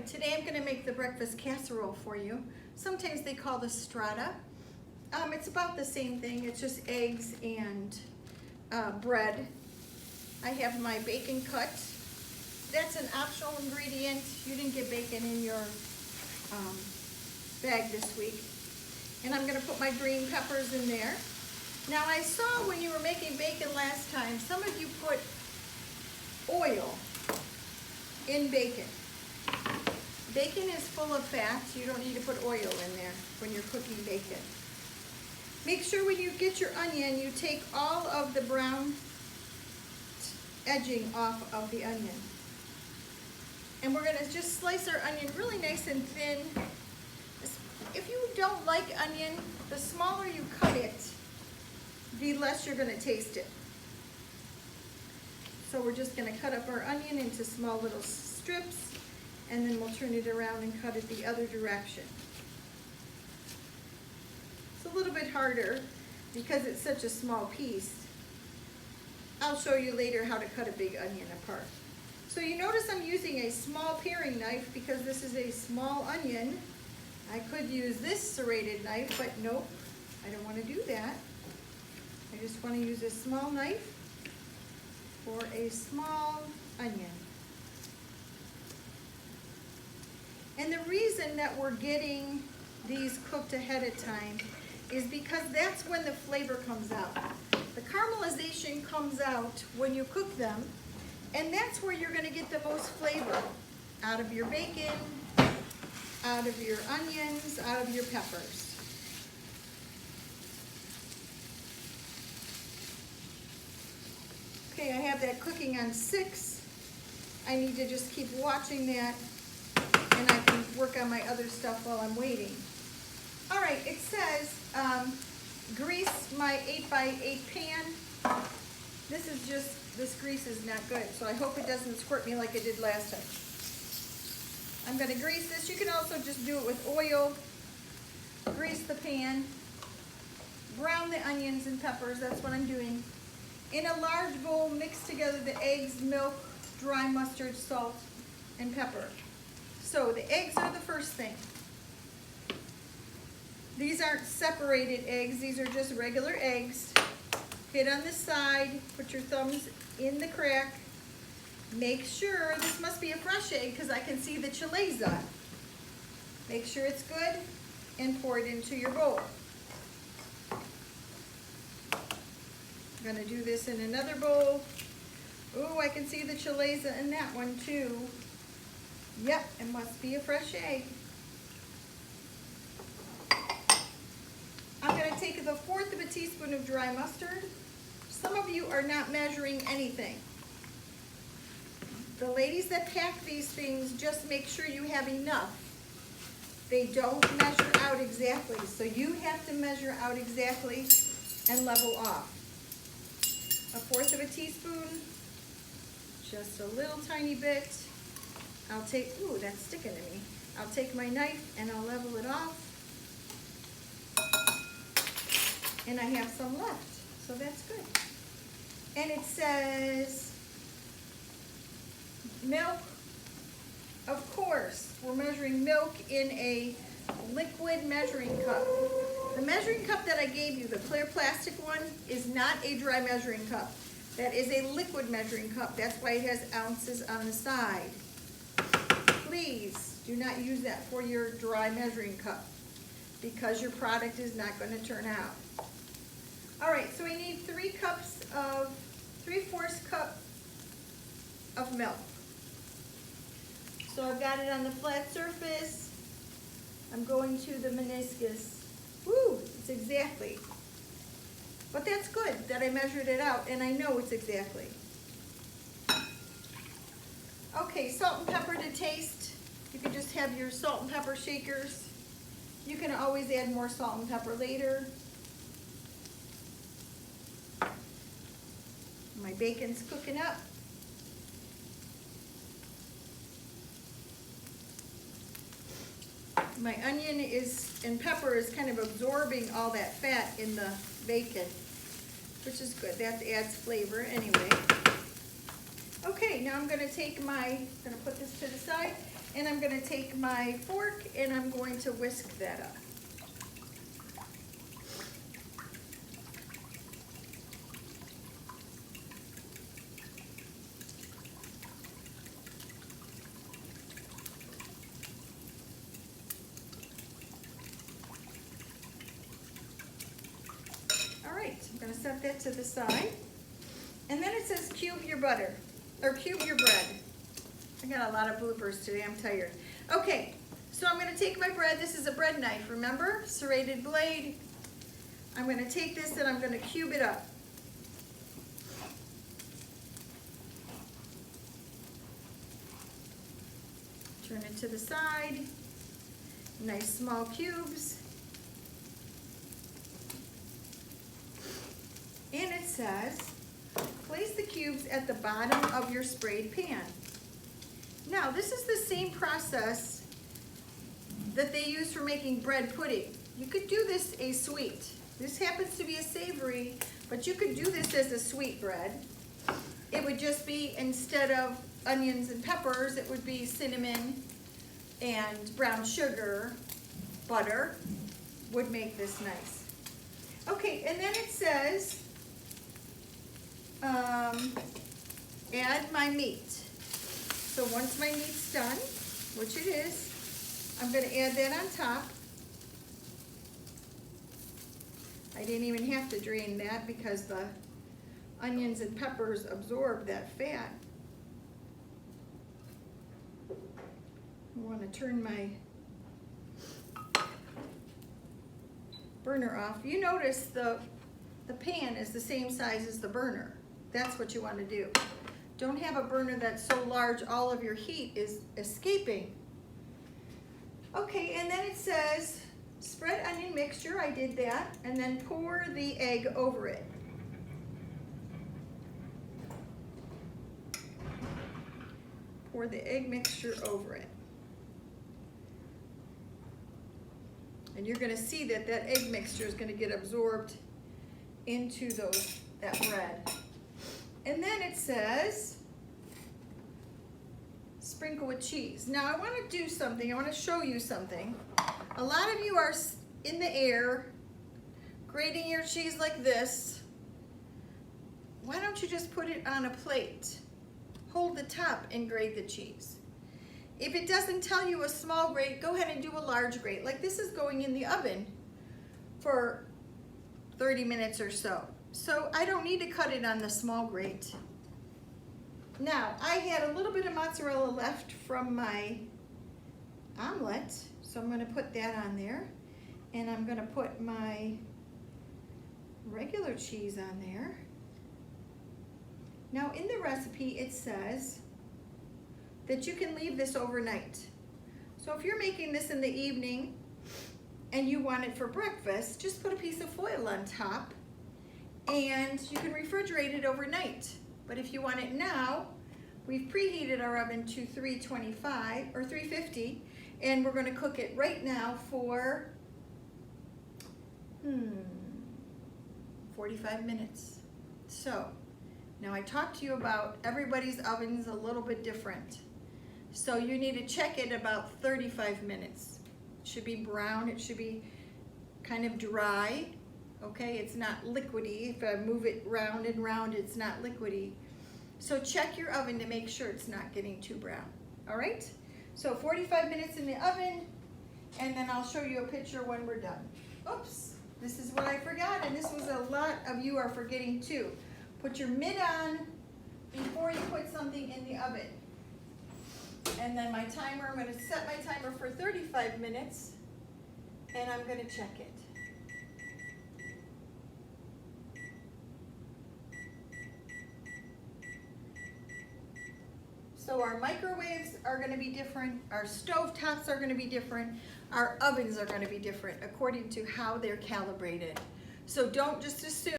Today I'm going to make the breakfast casserole for you. Sometimes they call this strata. It's about the same thing. It's just eggs and bread. I have my bacon cut. That's an optional ingredient. You didn't get bacon in your bag this week. And I'm going to put my green peppers in there. Now I saw when you were making bacon last time, some of you put oil in bacon. Bacon is full of fat. You don't need to put oil in there when you're cooking bacon. Make sure when you get your onion, you take all of the brown edging off of the onion. And we're going to just slice our onion really nice and thin. If you don't like onion, the smaller you cut it, the less you're going to taste it. So we're just going to cut up our onion into small little strips, and then we'll turn it around and cut it the other direction. It's a little bit harder because it's such a small piece. I'll show you later how to cut a big onion apart. So you notice I'm using a small paring knife because this is a small onion. I could use this serrated knife, but nope, I don't want to do that. I just want to use a small knife for a small onion. And the reason that we're getting these cooked ahead of time is because that's when the flavor comes out. The caramelization comes out when you cook them, and that's where you're going to get the most flavor out of your bacon, out of your onions, out of your peppers. Okay, I have that cooking on 6. I need to just keep watching that, and I can work on my other stuff while I'm waiting. All right, it says grease my 8x8 pan. This grease is not good, so I hope it doesn't squirt me like it did last time. I'm going to grease this. You can also just do it with oil. Grease the pan. Brown the onions and peppers. That's what I'm doing. In a large bowl, mix together the eggs, milk, dry mustard, salt, and pepper. So the eggs are the first thing. These aren't separated eggs. These are just regular eggs. Hit on the side. Put your thumbs in the crack. Make sure, this must be a fresh egg because I can see the chalaza. Make sure it's good and pour it into your bowl. I'm going to do this in another bowl. Ooh, I can see the chalaza in that one too. Yep, it must be a fresh egg. I'm going to take 1/4 of a teaspoon of dry mustard. Some of you are not measuring anything. The ladies that pack these things, just make sure you have enough. They don't measure out exactly, so you have to measure out exactly and level off. 1/4 of a teaspoon, just a little tiny bit. I'll take, ooh, that's sticking to me. I'll take my knife and I'll level it off. And I have some left, so that's good. And it says milk. Of course, we're measuring milk in a liquid measuring cup. The measuring cup that I gave you, the clear plastic one, is not a dry measuring cup. That is a liquid measuring cup. That's why it has ounces on the side. Please do not use that for your dry measuring cup because your product is not going to turn out. All right, so we need 3/4 cup of milk. So I've got it on the flat surface. I'm going to the meniscus. Woo, it's exactly. But that's good that I measured it out and I know it's exactly. Okay, salt and pepper to taste. You can just have your salt and pepper shakers. You can always add more salt and pepper later. My bacon's cooking up. My onion and pepper is kind of absorbing all that fat in the bacon, which is good. That adds flavor anyway. Okay, now I'm going to put this to the side, And I'm gonna take my fork and I'm going to whisk that up. All right, I'm gonna set that to the side. And then it says cube your butter, or cube your bread. I got a lot of bloopers today, I'm tired. Okay, so I'm gonna take my bread. This is a bread knife, remember? Serrated blade. I'm gonna take this and I'm gonna cube it up. Turn it to the side. Nice small cubes. And it says, place the cubes at the bottom of your sprayed pan. Now, this is the same process that they use for making bread pudding. You could do this a sweet. This happens to be a savory, but you could do this as a sweet bread. It would just be, instead of onions and peppers, it would be cinnamon and brown sugar. Butter would make this nice. Okay, and then it says, add my meat. So once my meat's done, which it is, I'm gonna add that on top. I didn't even have to drain that because the onions and peppers absorb that fat. I wanna turn my burner off. You notice the pan is the same size as the burner. That's what you want to do. Don't have a burner that's so large all of your heat is escaping. Okay, and then it says spread onion mixture. I did that. And then pour the egg over it. Pour the egg mixture over it. And you're going to see that that egg mixture is going to get absorbed into that bread. And then it says, sprinkle with cheese. Now I want to do something, I want to show you something. A lot of you are in the air, grating your cheese like this. Why don't you just put it on a plate? Hold the top and grate the cheese. If it doesn't tell you a small grate, go ahead and do a large grate. Like this is going in the oven for 30 minutes or so. So I don't need to cut it on the small grate. Now, I had a little bit of mozzarella left from my omelet, so I'm gonna put that on there. And I'm gonna put my regular cheese on there. Now in the recipe it says that you can leave this overnight. So if you're making this in the evening and you want it for breakfast, just put a piece of foil on top and you can refrigerate it overnight. But if you want it now, we've preheated our oven to 325 or 350 and we're gonna cook it right now for 45 minutes. So now I talked to you about everybody's oven's a little bit different. So you need to check it about 35 minutes. It should be brown, it should be kind of dry. Okay, it's not liquidy. If I move it round and round, it's not liquidy. So check your oven to make sure it's not getting too brown. All right, so 45 minutes in the oven, and then I'll show you a picture when we're done. Oops, this is what I forgot, and this was a lot of you are forgetting too. Put your mitt on before you put something in the oven. And then my timer, I'm going to set my timer for 35 minutes, and I'm going to check it. So our microwaves are going to be different, our stove tops are going to be different, our ovens are going to be different according to how they're calibrated. So don't just assume